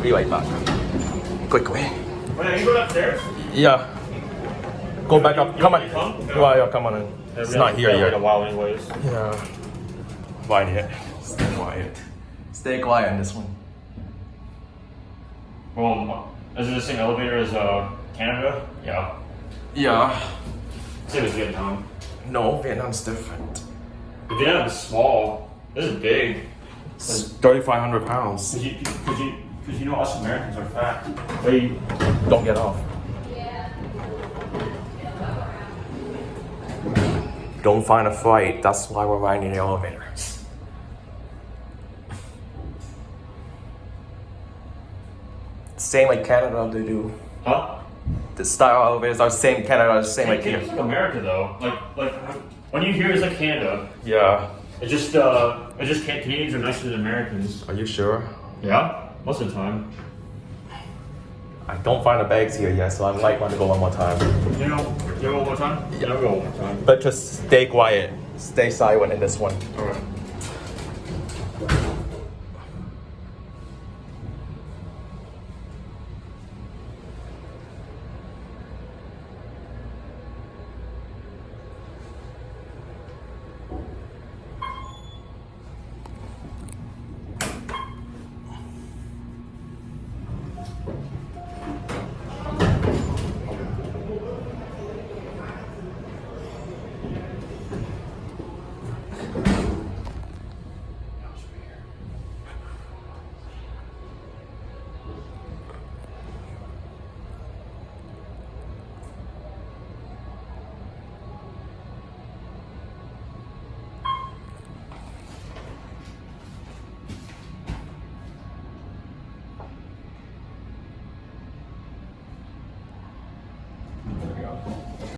Be right back. Quickly. Wait, are you going upstairs? Yeah. Go back up. Come on. Come? Well, yeah, come on in. It's not here Wait yet. a while anyways. Yeah. Quiet. Stay quiet. Stay quiet in this one. Well, is it the same elevator as Canada? Yeah. Yeah. Same as Vietnam. No, Vietnam's different. Vietnam is small. This is big. It's 3,500 pounds. Because you know us Americans are fat. Wait. Don't get off. Don't find a fight. That's why we're riding in the elevator. Same like Canada, they do. Huh? The style elevators are same Canada, same like It's here. like America though. Like when you hear it's like Canada, Yeah. it's just Canadians are nicer than Americans. Are you sure? Yeah, most of the time. I don't find the bags here yet, so I might want to go one more time. You know one more time? Yeah, I'll go one more time. But just stay quiet. Stay silent in this one. Alright.